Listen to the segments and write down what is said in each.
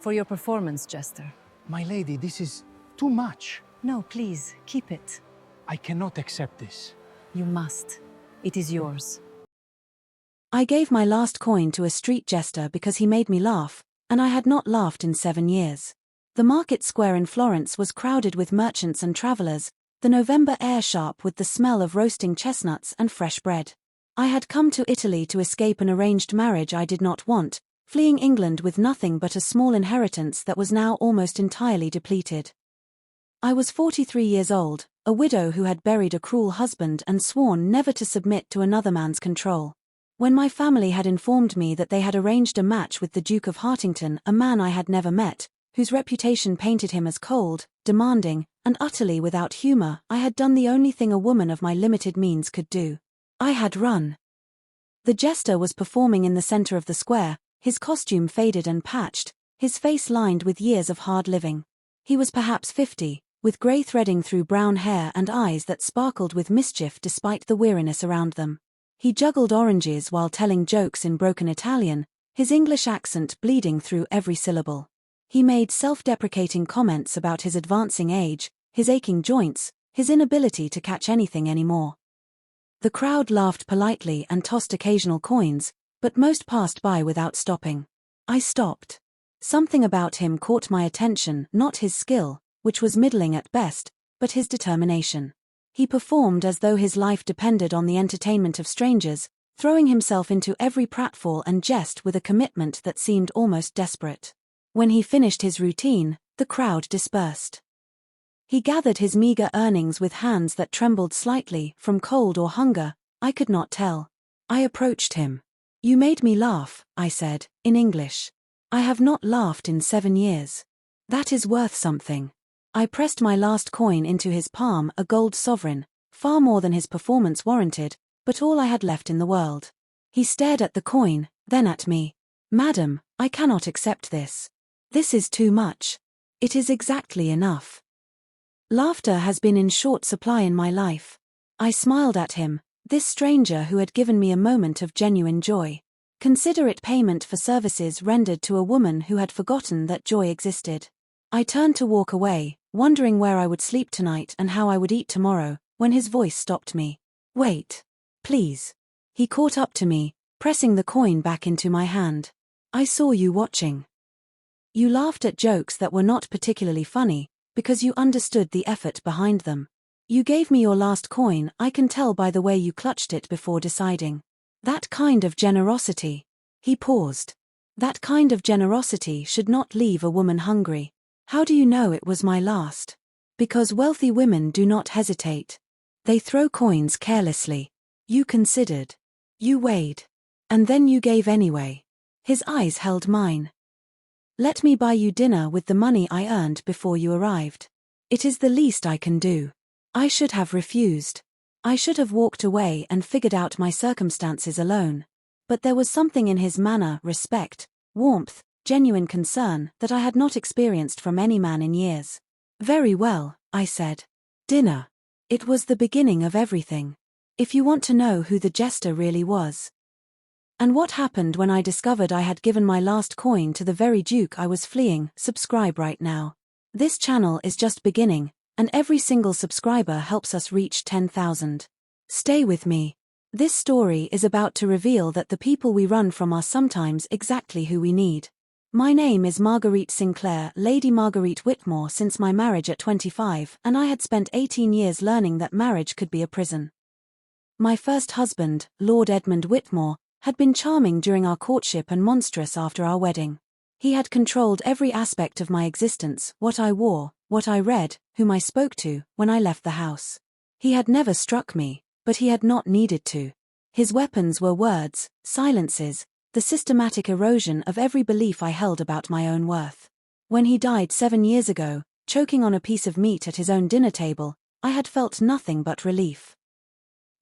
For your performance, Jester. My lady, this is too much. No, please, keep it. I cannot accept this. You must. It is yours. I gave my last coin to a street jester because he made me laugh, and I had not laughed in 7 years. The market square in Florence was crowded with merchants and travelers, the November air sharp with the smell of roasting chestnuts and fresh bread. I had come to Italy to escape an arranged marriage I did not want, fleeing England with nothing but a small inheritance that was now almost entirely depleted. I was 43 years old, a widow who had buried a cruel husband and sworn never to submit to another man's control. When my family had informed me that they had arranged a match with the Duke of Hartington, a man I had never met, whose reputation painted him as cold, demanding, and utterly without humor, I had done the only thing a woman of my limited means could do. I had run. The jester was performing in the center of the square, his costume faded and patched, his face lined with years of hard living. He was perhaps 50, with grey threading through brown hair and eyes that sparkled with mischief despite the weariness around them. He juggled oranges while telling jokes in broken Italian, his English accent bleeding through every syllable. He made self-deprecating comments about his advancing age, his aching joints, his inability to catch anything anymore. The crowd laughed politely and tossed occasional coins, but most passed by without stopping. I stopped. Something about him caught my attention, not his skill, which was middling at best, but his determination. He performed as though his life depended on the entertainment of strangers, throwing himself into every pratfall and jest with a commitment that seemed almost desperate. When he finished his routine, the crowd dispersed. He gathered his meager earnings with hands that trembled slightly from cold or hunger, I could not tell. I approached him. "You made me laugh," I said, in English. "I have not laughed in 7 years. That is worth something." I pressed my last coin into his palm, a gold sovereign, far more than his performance warranted, but all I had left in the world. He stared at the coin, then at me. "Madam, I cannot accept this. This is too much. It is exactly enough." Laughter has been in short supply in my life. I smiled at him, this stranger who had given me a moment of genuine joy. Consider it payment for services rendered to a woman who had forgotten that joy existed. I turned to walk away, wondering where I would sleep tonight and how I would eat tomorrow, when his voice stopped me. "Wait. Please." He caught up to me, pressing the coin back into my hand. "I saw you watching. You laughed at jokes that were not particularly funny, because you understood the effort behind them. You gave me your last coin, I can tell by the way you clutched it before deciding. That kind of generosity." He paused. "That kind of generosity should not leave a woman hungry." "How do you know it was my last?" "Because wealthy women do not hesitate. They throw coins carelessly. You considered. You weighed. And then you gave anyway." His eyes held mine. "Let me buy you dinner with the money I earned before you arrived. It is the least I can do." I should have refused. I should have walked away and figured out my circumstances alone. But there was something in his manner, respect, warmth, genuine concern, that I had not experienced from any man in years. "Very well," I said. "Dinner. It was the beginning of everything. If you want to know who the jester really was. And what happened when I discovered I had given my last coin to the very Duke I was fleeing, subscribe right now. This channel is just beginning, and every single subscriber helps us reach 10,000. Stay with me. This story is about to reveal that the people we run from are sometimes exactly who we need. My name is Marguerite Sinclair, Lady Marguerite Whitmore, since my marriage at 25, and I had spent 18 years learning that marriage could be a prison. My first husband, Lord Edmund Whitmore, had been charming during our courtship and monstrous after our wedding. He had controlled every aspect of my existence, what I wore, what I read, whom I spoke to, when I left the house. He had never struck me, but he had not needed to. His weapons were words, silences, the systematic erosion of every belief I held about my own worth. When he died 7 years ago, choking on a piece of meat at his own dinner table, I had felt nothing but relief.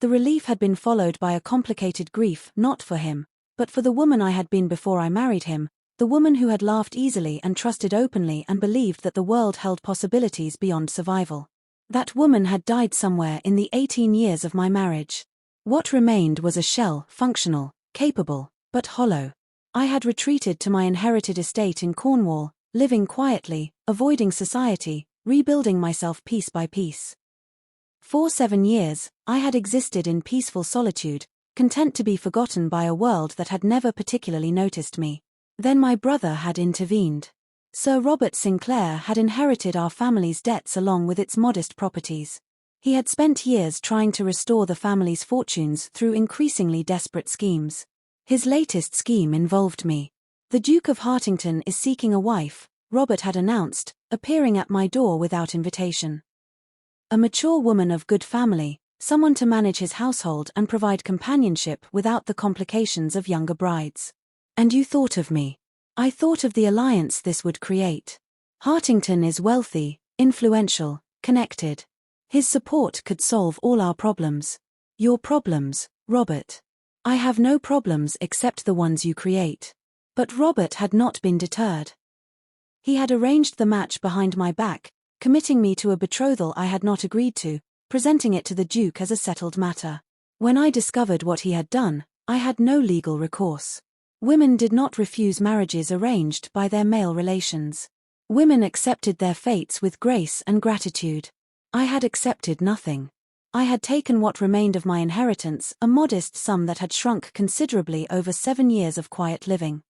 The relief had been followed by a complicated grief, not for him, but for the woman I had been before I married him, the woman who had laughed easily and trusted openly and believed that the world held possibilities beyond survival. That woman had died somewhere in the 18 years of my marriage. What remained was a shell, functional, capable, but hollow. I had retreated to my inherited estate in Cornwall, living quietly, avoiding society, rebuilding myself piece by piece. For 7 years, I had existed in peaceful solitude, content to be forgotten by a world that had never particularly noticed me. Then my brother had intervened. Sir Robert Sinclair had inherited our family's debts along with its modest properties. He had spent years trying to restore the family's fortunes through increasingly desperate schemes. His latest scheme involved me. The Duke of Hartington is seeking a wife, Robert had announced, appearing at my door without invitation. A mature woman of good family, someone to manage his household and provide companionship without the complications of younger brides. And you thought of me. I thought of the alliance this would create. Hartington is wealthy, influential, connected. His support could solve all our problems. Your problems, Robert. I have no problems except the ones you create. But Robert had not been deterred. He had arranged the match behind my back, committing me to a betrothal I had not agreed to, presenting it to the Duke as a settled matter. When I discovered what he had done, I had no legal recourse. Women did not refuse marriages arranged by their male relations. Women accepted their fates with grace and gratitude. I had accepted nothing. I had taken what remained of my inheritance, a modest sum that had shrunk considerably over 7 years of quiet living.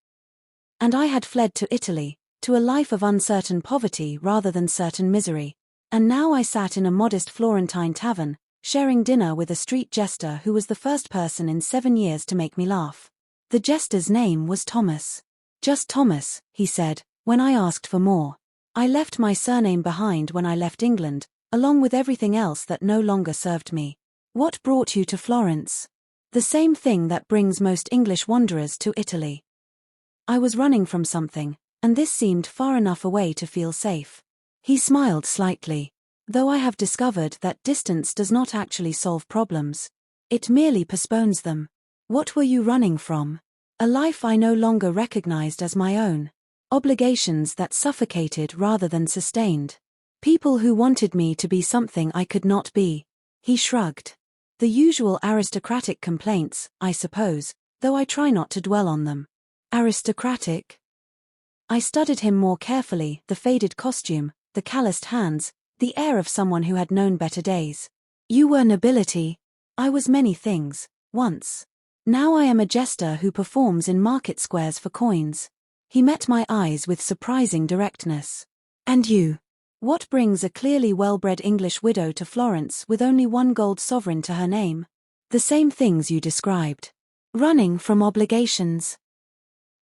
And I had fled to Italy, to a life of uncertain poverty rather than certain misery. And now I sat in a modest Florentine tavern, sharing dinner with a street jester who was the first person in 7 years to make me laugh. The jester's name was Thomas. Just Thomas, he said, when I asked for more. I left my surname behind when I left England, along with everything else that no longer served me. What brought you to Florence? The same thing that brings most English wanderers to Italy. I was running from something, and this seemed far enough away to feel safe. He smiled slightly. Though I have discovered that distance does not actually solve problems. It merely postpones them. What were you running from? A life I no longer recognized as my own. Obligations that suffocated rather than sustained. People who wanted me to be something I could not be. He shrugged. The usual aristocratic complaints, I suppose, though I try not to dwell on them. Aristocratic? I studied him more carefully, the faded costume, the calloused hands, the air of someone who had known better days. You were nobility. I was many things, once. Now I am a jester who performs in market squares for coins. He met my eyes with surprising directness. And you? What brings a clearly well-bred English widow to Florence with only 1 gold sovereign to her name? The same things you described. Running from obligations.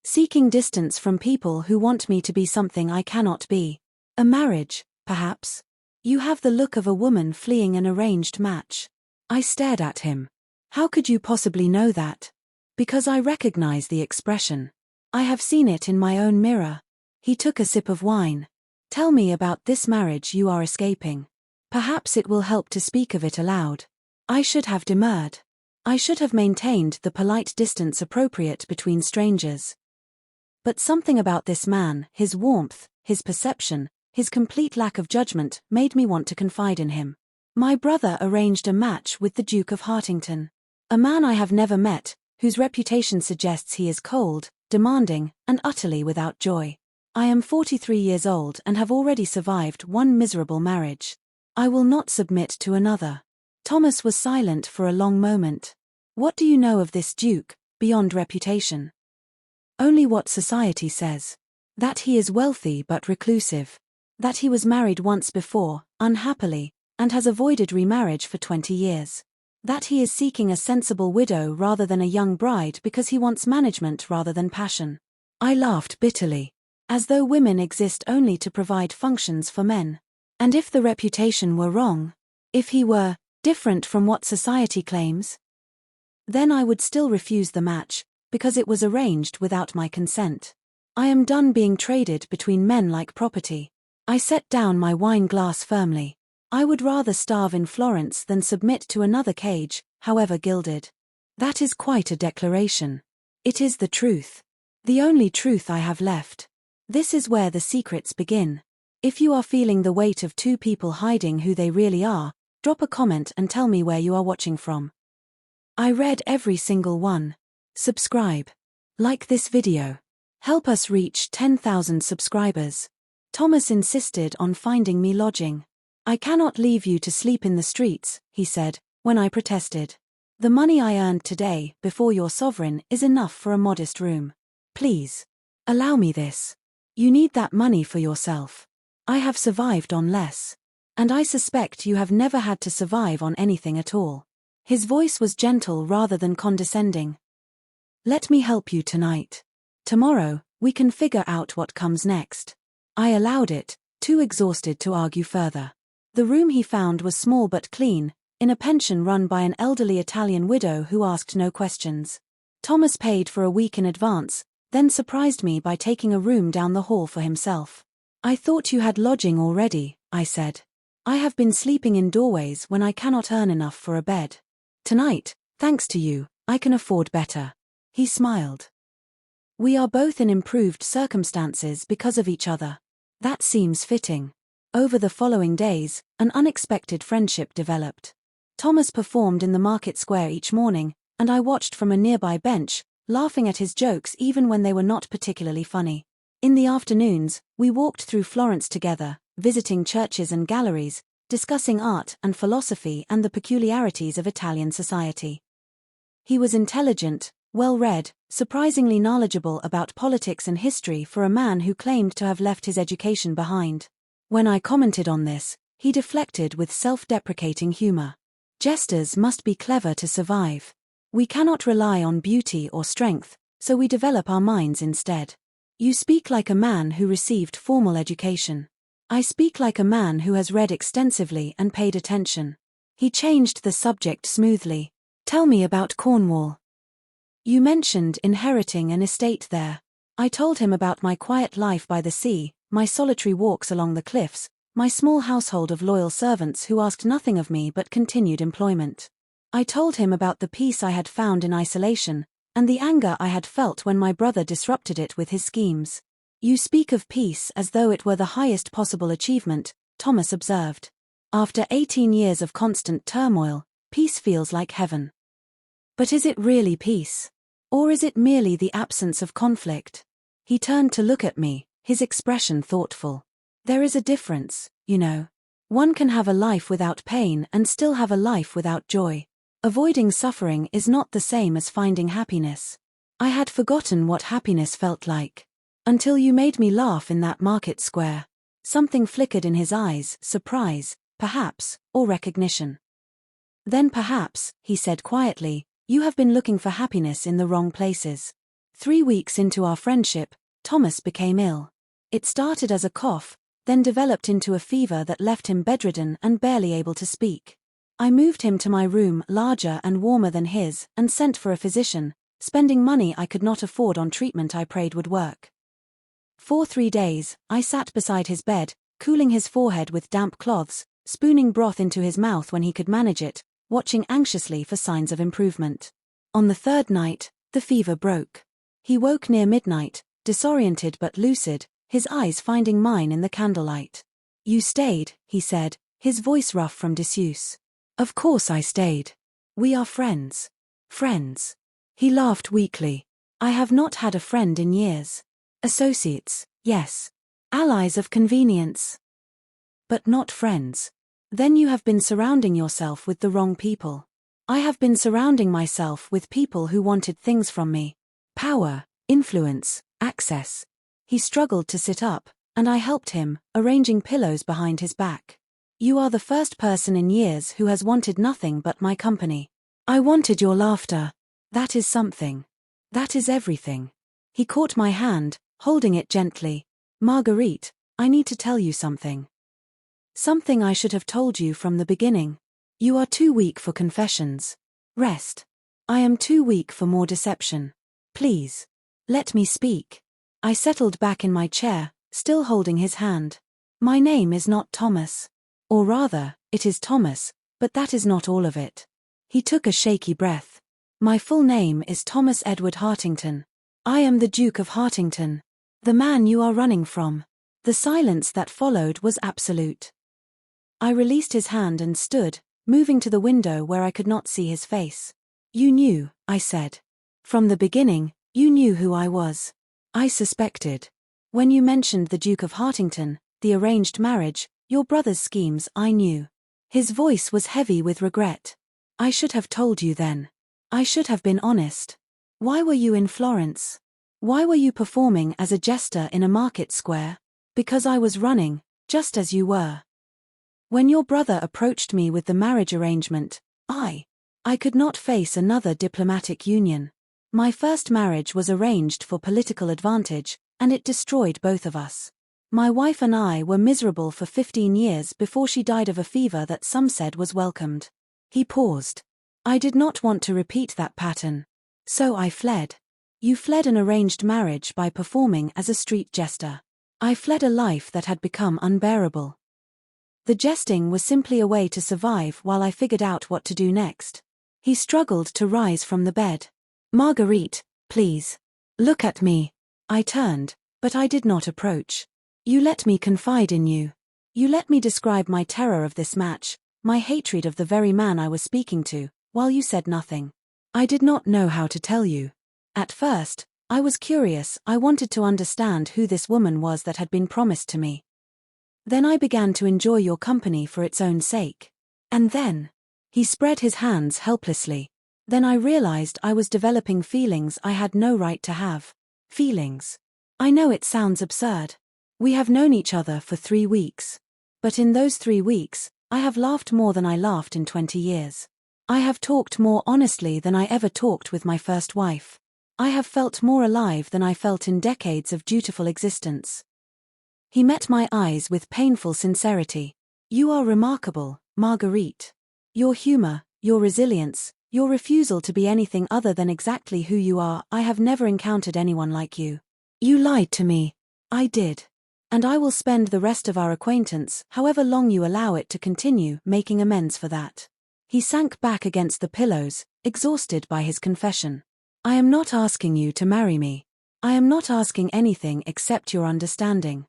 Seeking distance from people who want me to be something I cannot be. A marriage, perhaps. You have the look of a woman fleeing an arranged match. I stared at him. How could you possibly know that? Because I recognize the expression. I have seen it in my own mirror. He took a sip of wine. Tell me about this marriage you are escaping. Perhaps it will help to speak of it aloud. I should have demurred. I should have maintained the polite distance appropriate between strangers. But something about this man, his warmth, his perception, his complete lack of judgment, made me want to confide in him. My brother arranged a match with the Duke of Hartington. A man I have never met, whose reputation suggests he is cold, demanding, and utterly without joy. I am 43 years old and have already survived 1 miserable marriage. I will not submit to another. Thomas was silent for a long moment. What do you know of this Duke, beyond reputation? Only what society says. That he is wealthy but reclusive. That he was married once before, unhappily, and has avoided remarriage for 20 years. That he is seeking a sensible widow rather than a young bride because he wants management rather than passion. I laughed bitterly. As though women exist only to provide functions for men. And if the reputation were wrong? If he were different from what society claims? Then I would still refuse the match, because it was arranged without my consent. I am done being traded between men like property. I set down my wine glass firmly. I would rather starve in Florence than submit to another cage, however gilded. That is quite a declaration. It is the truth. The only truth I have left. This is where the secrets begin. If you are feeling the weight of 2 people hiding who they really are, drop a comment and tell me where you are watching from. I read every single one. Subscribe. Like this video. Help us reach 10,000 subscribers. Thomas insisted on finding me lodging. I cannot leave you to sleep in the streets, he said, when I protested. The money I earned today, before your sovereign, is enough for a modest room. Please. Allow me this. You need that money for yourself. I have survived on less. And I suspect you have never had to survive on anything at all. His voice was gentle rather than condescending. Let me help you tonight. Tomorrow, we can figure out what comes next. I allowed it, too exhausted to argue further. The room he found was small but clean, in a pension run by an elderly Italian widow who asked no questions. Thomas paid for a week in advance, then surprised me by taking a room down the hall for himself. I thought you had lodging already, I said. I have been sleeping in doorways when I cannot earn enough for a bed. Tonight, thanks to you, I can afford better. He smiled. We are both in improved circumstances because of each other. That seems fitting. Over the following days, an unexpected friendship developed. Thomas performed in the market square each morning, and I watched from a nearby bench, laughing at his jokes even when they were not particularly funny. In the afternoons, we walked through Florence together, visiting churches and galleries, discussing art and philosophy and the peculiarities of Italian society. He was intelligent, well-read, surprisingly knowledgeable about politics and history for a man who claimed to have left his education behind. When I commented on this, he deflected with self-deprecating humor. Jesters must be clever to survive. We cannot rely on beauty or strength, so we develop our minds instead. You speak like a man who received formal education. I speak like a man who has read extensively and paid attention. He changed the subject smoothly. Tell me about Cornwall. You mentioned inheriting an estate there. I told him about my quiet life by the sea, my solitary walks along the cliffs, my small household of loyal servants who asked nothing of me but continued employment. I told him about the peace I had found in isolation, and the anger I had felt when my brother disrupted it with his schemes. You speak of peace as though it were the highest possible achievement, Thomas observed. After 18 years of constant turmoil, peace feels like heaven. But is it really peace? Or is it merely the absence of conflict? He turned to look at me, his expression thoughtful. There is a difference, you know. One can have a life without pain and still have a life without joy. Avoiding suffering is not the same as finding happiness. I had forgotten what happiness felt like. Until you made me laugh in that market square. Something flickered in his eyes, surprise, perhaps, or recognition. Then perhaps, he said quietly, you have been looking for happiness in the wrong places. 3 weeks into our friendship, Thomas became ill. It started as a cough, then developed into a fever that left him bedridden and barely able to speak. I moved him to my room, larger and warmer than his, and sent for a physician, spending money I could not afford on treatment I prayed would work. For 3 days, I sat beside his bed, cooling his forehead with damp cloths, spooning broth into his mouth when he could manage it, watching anxiously for signs of improvement. On the 3rd night, the fever broke. He woke near midnight, disoriented but lucid, his eyes finding mine in the candlelight. You stayed, he said, his voice rough from disuse. Of course I stayed. We are friends. Friends. He laughed weakly. I have not had a friend in years. Associates, yes. Allies of convenience. But not friends. Then you have been surrounding yourself with the wrong people. I have been surrounding myself with people who wanted things from me. Power, influence, access. He struggled to sit up, and I helped him, arranging pillows behind his back. You are the first person in years who has wanted nothing but my company. I wanted your laughter. That is something. That is everything. He caught my hand, holding it gently. Marguerite, I need to tell you something. Something I should have told you from the beginning. You are too weak for confessions. Rest. I am too weak for more deception. Please. Let me speak. I settled back in my chair, still holding his hand. My name is not Thomas. Or rather, it is Thomas, but that is not all of it. He took a shaky breath. My full name is Thomas Edward Hartington. I am the Duke of Hartington. The man you are running from. The silence that followed was absolute. I released his hand and stood, moving to the window where I could not see his face. You knew, I said. From the beginning, you knew who I was. I suspected. When you mentioned the Duke of Hartington, the arranged marriage, your brother's schemes, I knew. His voice was heavy with regret. I should have told you then. I should have been honest. Why were you in Florence? Why were you performing as a jester in a market square? Because I was running, just as you were. When your brother approached me with the marriage arrangement, I could not face another diplomatic union. My first marriage was arranged for political advantage, and it destroyed both of us. My wife and I were miserable for 15 years before she died of a fever that some said was welcomed. He paused. I did not want to repeat that pattern. So I fled. You fled an arranged marriage by performing as a street jester. I fled a life that had become unbearable. The jesting was simply a way to survive while I figured out what to do next. He struggled to rise from the bed. Marguerite, please. Look at me. I turned, but I did not approach. You let me confide in you. You let me describe my terror of this match, my hatred of the very man I was speaking to, while you said nothing. I did not know how to tell you. At first, I was curious. I wanted to understand who this woman was that had been promised to me. Then I began to enjoy your company for its own sake. And then, he spread his hands helplessly. Then I realized I was developing feelings I had no right to have. Feelings. I know it sounds absurd. We have known each other for 3 weeks. But in those 3 weeks, I have laughed more than I laughed in 20 years. I have talked more honestly than I ever talked with my first wife. I have felt more alive than I felt in decades of dutiful existence. He met my eyes with painful sincerity. You are remarkable, Marguerite. Your humor, your resilience, your refusal to be anything other than exactly who you are. I have never encountered anyone like you. You lied to me. I did. And I will spend the rest of our acquaintance, however long you allow it to continue, making amends for that. He sank back against the pillows, exhausted by his confession. I am not asking you to marry me. I am not asking anything except your understanding.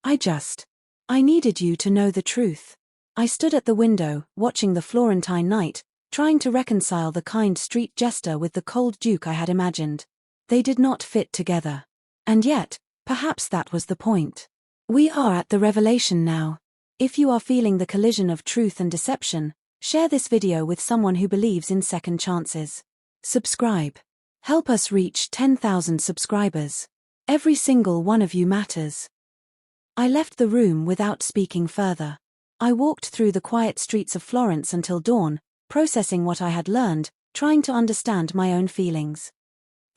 I needed you to know the truth. I stood at the window, watching the Florentine night, trying to reconcile the kind street jester with the cold duke I had imagined. They did not fit together. And yet, perhaps that was the point. We are at the revelation now. If you are feeling the collision of truth and deception, share this video with someone who believes in second chances. Subscribe. Help us reach 10,000 subscribers. Every single one of you matters. I left the room without speaking further. I walked through the quiet streets of Florence until dawn, processing what I had learned, trying to understand my own feelings.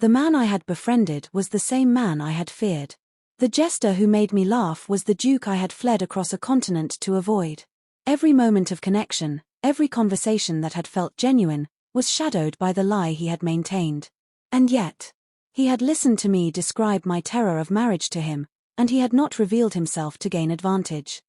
The man I had befriended was the same man I had feared. The jester who made me laugh was the duke I had fled across a continent to avoid. Every moment of connection, every conversation that had felt genuine, was shadowed by the lie he had maintained. And yet, he had listened to me describe my terror of marriage to him, and he had not revealed himself to gain advantage.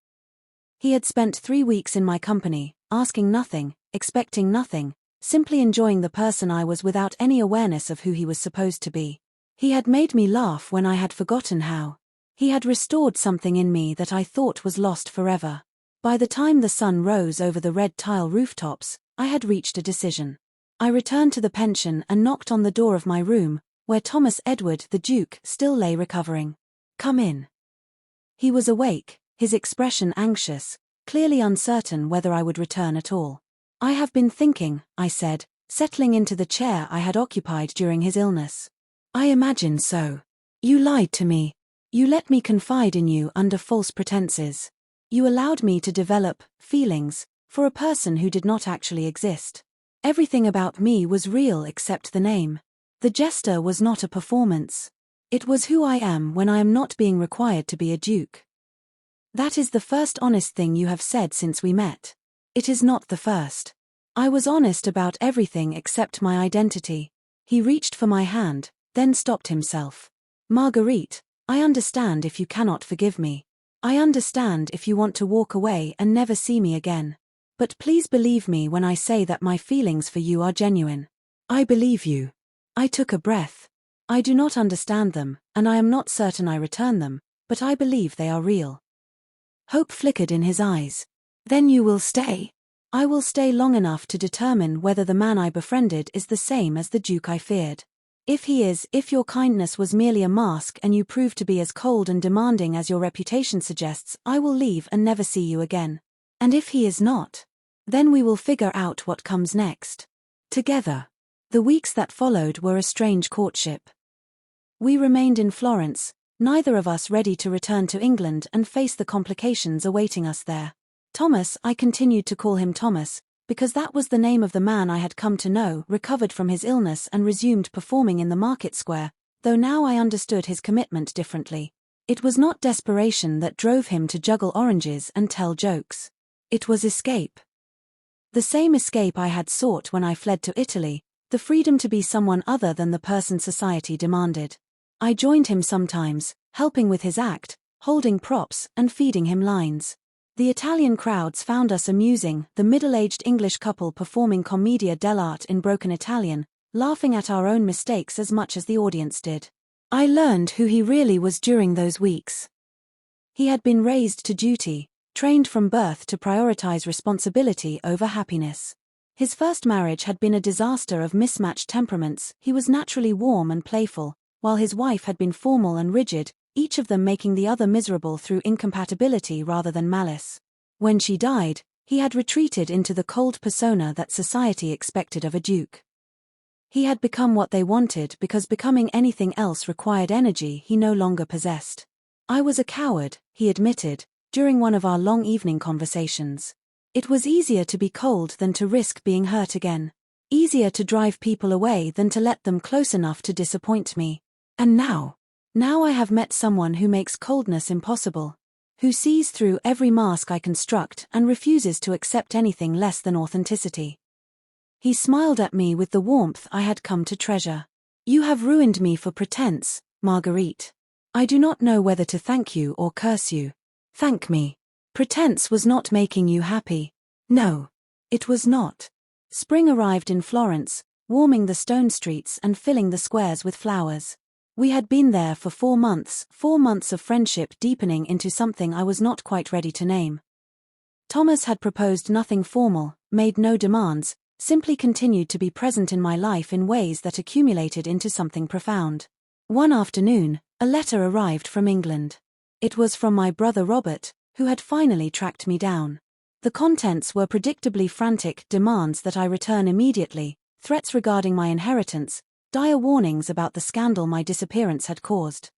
He had spent 3 weeks in my company, asking nothing, expecting nothing, simply enjoying the person I was without any awareness of who he was supposed to be. He had made me laugh when I had forgotten how. He had restored something in me that I thought was lost forever. By the time the sun rose over the red tile rooftops, I had reached a decision. I returned to the pension and knocked on the door of my room, where Thomas Edward the Duke still lay recovering. Come in. He was awake, his expression anxious, clearly uncertain whether I would return at all. I have been thinking, I said, settling into the chair I had occupied during his illness. I imagine so. You lied to me. You let me confide in you under false pretenses. You allowed me to develop feelings for a person who did not actually exist. Everything about me was real except the name. The jester was not a performance. It was who I am when I am not being required to be a duke. That is the first honest thing you have said since we met. It is not the first. I was honest about everything except my identity. He reached for my hand, then stopped himself. Marguerite, I understand if you cannot forgive me. I understand if you want to walk away and never see me again. But please believe me when I say that my feelings for you are genuine. I believe you. I took a breath. I do not understand them, and I am not certain I return them, but I believe they are real. Hope flickered in his eyes. Then you will stay. I will stay long enough to determine whether the man I befriended is the same as the Duke I feared. If your kindness was merely a mask and you prove to be as cold and demanding as your reputation suggests, I will leave and never see you again. And if he is not, then we will figure out what comes next. Together. The weeks that followed were a strange courtship. We remained in Florence, neither of us ready to return to England and face the complications awaiting us there. Thomas, I continued to call him Thomas, because that was the name of the man I had come to know, recovered from his illness and resumed performing in the market square, though now I understood his commitment differently. It was not desperation that drove him to juggle oranges and tell jokes. It was escape. The same escape I had sought when I fled to Italy, the freedom to be someone other than the person society demanded. I joined him sometimes, helping with his act, holding props, and feeding him lines. The Italian crowds found us amusing, the middle-aged English couple performing commedia dell'arte in broken Italian, laughing at our own mistakes as much as the audience did. I learned who he really was during those weeks. He had been raised to duty, trained from birth to prioritize responsibility over happiness. His first marriage had been a disaster of mismatched temperaments. He was naturally warm and playful, while his wife had been formal and rigid, each of them making the other miserable through incompatibility rather than malice. When she died, he had retreated into the cold persona that society expected of a duke. He had become what they wanted because becoming anything else required energy he no longer possessed. I was a coward, he admitted, during one of our long evening conversations. It was easier to be cold than to risk being hurt again. Easier to drive people away than to let them close enough to disappoint me. And now I have met someone who makes coldness impossible. Who sees through every mask I construct and refuses to accept anything less than authenticity. He smiled at me with the warmth I had come to treasure. You have ruined me for pretense, Marguerite. I do not know whether to thank you or curse you. Thank me. Pretense was not making you happy. No. It was not. Spring arrived in Florence, warming the stone streets and filling the squares with flowers. We had been there for 4 months of friendship deepening into something I was not quite ready to name. Thomas had proposed nothing formal, made no demands, simply continued to be present in my life in ways that accumulated into something profound. One afternoon, a letter arrived from England. It was from my brother Robert, who had finally tracked me down. The contents were predictably frantic demands that I return immediately, threats regarding my inheritance, dire warnings about the scandal my disappearance had caused.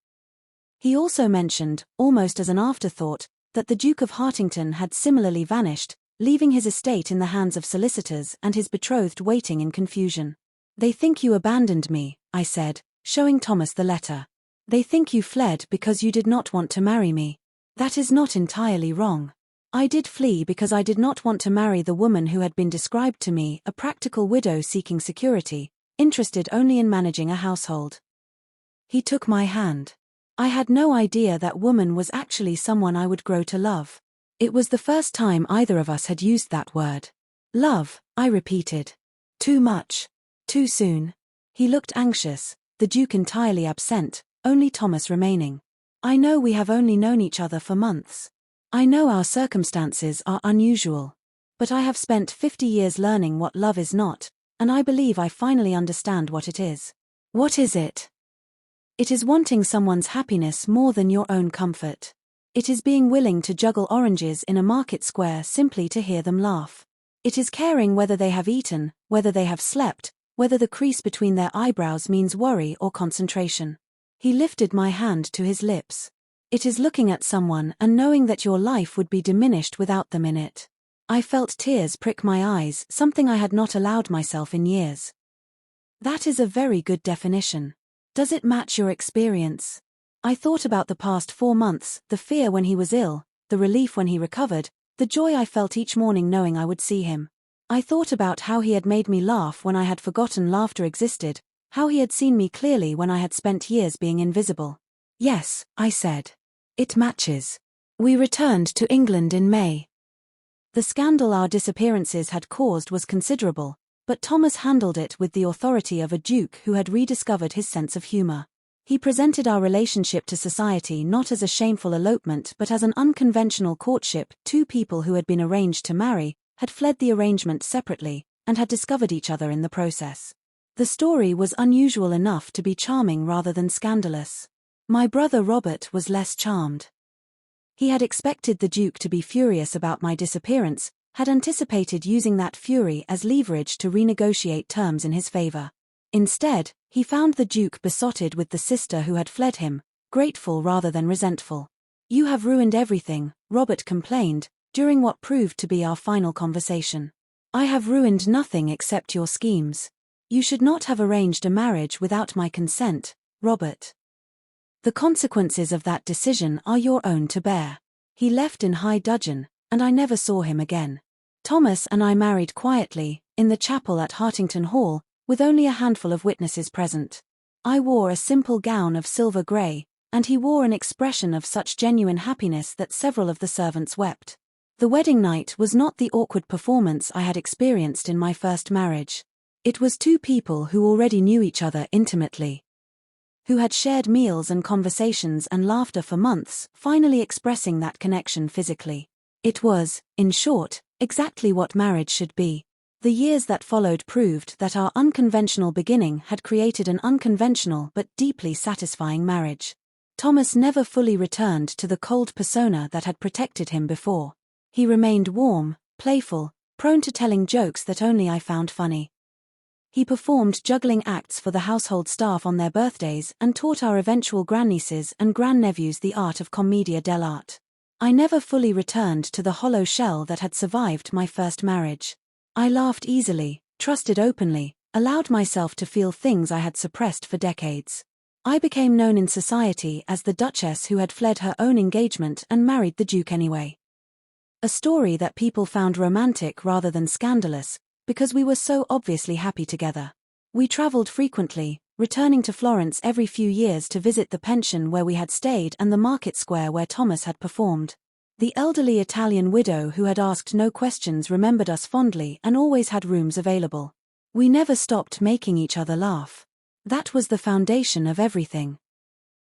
He also mentioned, almost as an afterthought, that the Duke of Hartington had similarly vanished, leaving his estate in the hands of solicitors and his betrothed waiting in confusion. They think you abandoned me, I said, showing Thomas the letter. They think you fled because you did not want to marry me. That is not entirely wrong. I did flee because I did not want to marry the woman who had been described to me, a practical widow seeking security, interested only in managing a household. He took my hand. I had no idea that woman was actually someone I would grow to love. It was the first time either of us had used that word. Love, I repeated. Too much. Too soon. He looked anxious, the Duke entirely absent, only Thomas remaining. I know we have only known each other for months. I know our circumstances are unusual. But I have spent 50 years learning what love is not, and I believe I finally understand what it is. What is it? It is wanting someone's happiness more than your own comfort. It is being willing to juggle oranges in a market square simply to hear them laugh. It is caring whether they have eaten, whether they have slept, whether the crease between their eyebrows means worry or concentration. He lifted my hand to his lips. It is looking at someone and knowing that your life would be diminished without them in it. I felt tears prick my eyes, something I had not allowed myself in years. That is a very good definition. Does it match your experience? I thought about the past 4 months, the fear when he was ill, the relief when he recovered, the joy I felt each morning knowing I would see him. I thought about how he had made me laugh when I had forgotten laughter existed, how he had seen me clearly when I had spent years being invisible. Yes, I said. It matches. We returned to England in May. The scandal our disappearances had caused was considerable, but Thomas handled it with the authority of a duke who had rediscovered his sense of humor. He presented our relationship to society not as a shameful elopement but as an unconventional courtship. 2 people who had been arranged to marry had fled the arrangement separately and had discovered each other in the process. The story was unusual enough to be charming rather than scandalous. My brother Robert was less charmed. He had expected the Duke to be furious about my disappearance, had anticipated using that fury as leverage to renegotiate terms in his favor. Instead, he found the Duke besotted with the sister who had fled him, grateful rather than resentful. "You have ruined everything," Robert complained, during what proved to be our final conversation. "I have ruined nothing except your schemes. You should not have arranged a marriage without my consent, Robert. The consequences of that decision are your own to bear." He left in high dudgeon, and I never saw him again. Thomas and I married quietly, in the chapel at Hartington Hall, with only a handful of witnesses present. I wore a simple gown of silver grey, and he wore an expression of such genuine happiness that several of the servants wept. The wedding night was not the awkward performance I had experienced in my first marriage. It was two people who already knew each other intimately, who had shared meals and conversations and laughter for months, finally expressing that connection physically. It was, in short, exactly what marriage should be. The years that followed proved that our unconventional beginning had created an unconventional but deeply satisfying marriage. Thomas never fully returned to the cold persona that had protected him before. He remained warm, playful, prone to telling jokes that only I found funny. He performed juggling acts for the household staff on their birthdays and taught our eventual grandnieces and grandnephews the art of commedia dell'arte. I never fully returned to the hollow shell that had survived my first marriage. I laughed easily, trusted openly, allowed myself to feel things I had suppressed for decades. I became known in society as the Duchess who had fled her own engagement and married the Duke anyway. A story that people found romantic rather than scandalous, because we were so obviously happy together. We traveled frequently, returning to Florence every few years to visit the pension where we had stayed and the market square where Thomas had performed. The elderly Italian widow who had asked no questions remembered us fondly and always had rooms available. We never stopped making each other laugh. That was the foundation of everything.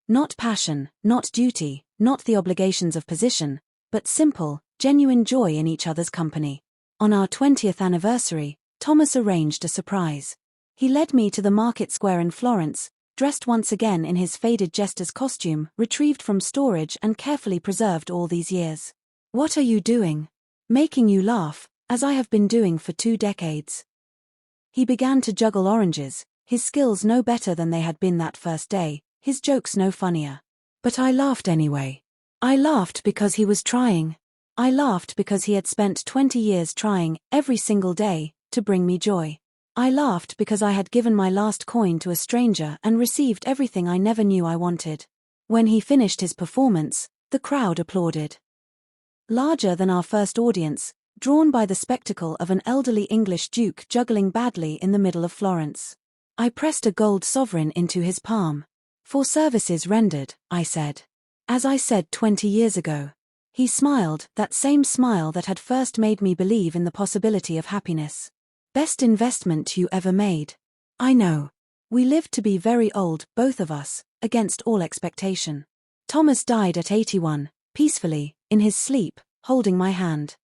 Not passion, not duty, not the obligations of position, but simple, genuine joy in each other's company. On our 20th anniversary, Thomas arranged a surprise. He led me to the market square in Florence, dressed once again in his faded Jester's costume, retrieved from storage and carefully preserved all these years. "What are you doing?" "Making you laugh, as I have been doing for 2 decades. He began to juggle oranges, his skills no better than they had been that first day, his jokes no funnier. But I laughed anyway. I laughed because he was trying. I laughed because he had spent 20 years trying, every single day, to bring me joy. I laughed because I had given my last coin to a stranger and received everything I never knew I wanted. When he finished his performance, the crowd applauded. Larger than our first audience, drawn by the spectacle of an elderly English duke juggling badly in the middle of Florence. I pressed a gold sovereign into his palm. "For services rendered," I said. As I said 20 years ago. He smiled, that same smile that had first made me believe in the possibility of happiness. "Best investment you ever made." "I know." We lived to be very old, both of us, against all expectation. Thomas died at 81, peacefully, in his sleep, holding my hand.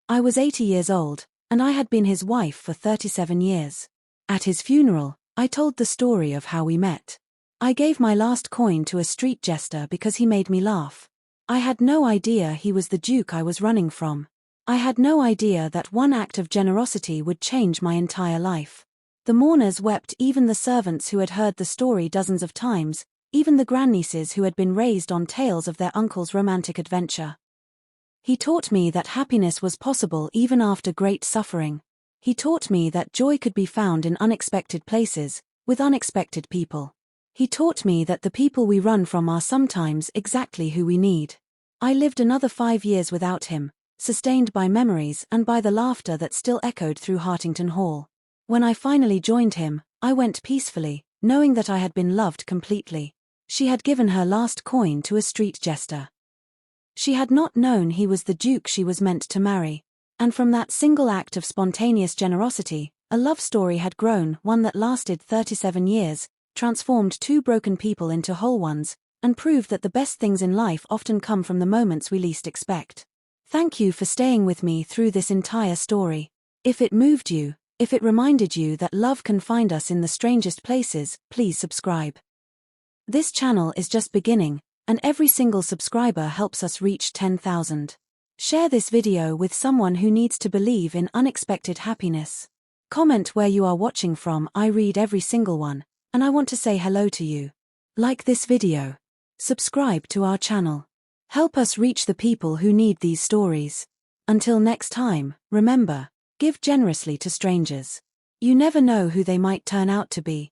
I was 80 years old, and I had been his wife for 37 years. At his funeral, I told the story of how we met. I gave my last coin to a street jester because he made me laugh. I had no idea he was the Duke I was running from. I had no idea that one act of generosity would change my entire life. The mourners wept, even the servants who had heard the story dozens of times, even the grandnieces who had been raised on tales of their uncle's romantic adventure. He taught me that happiness was possible even after great suffering. He taught me that joy could be found in unexpected places, with unexpected people. He taught me that the people we run from are sometimes exactly who we need. I lived another 5 years without him, sustained by memories and by the laughter that still echoed through Hartington Hall. When I finally joined him, I went peacefully, knowing that I had been loved completely. She had given her last coin to a street jester. She had not known he was the Duke she was meant to marry. And from that single act of spontaneous generosity, a love story had grown, one that lasted 37 years, transformed 2 broken people into whole ones, and proved that the best things in life often come from the moments we least expect. Thank you for staying with me through this entire story. If it moved you, If it reminded you that love can find us in the strangest places, please subscribe. This channel is just beginning, and every single subscriber helps us reach 10,000. Share this video with someone who needs to believe in unexpected happiness. Comment where you are watching from. I read every single one, and I want to say hello to you. Like this video. Subscribe to our channel. Help us reach the people who need these stories. Until next time, remember, give generously to strangers. You never know who they might turn out to be.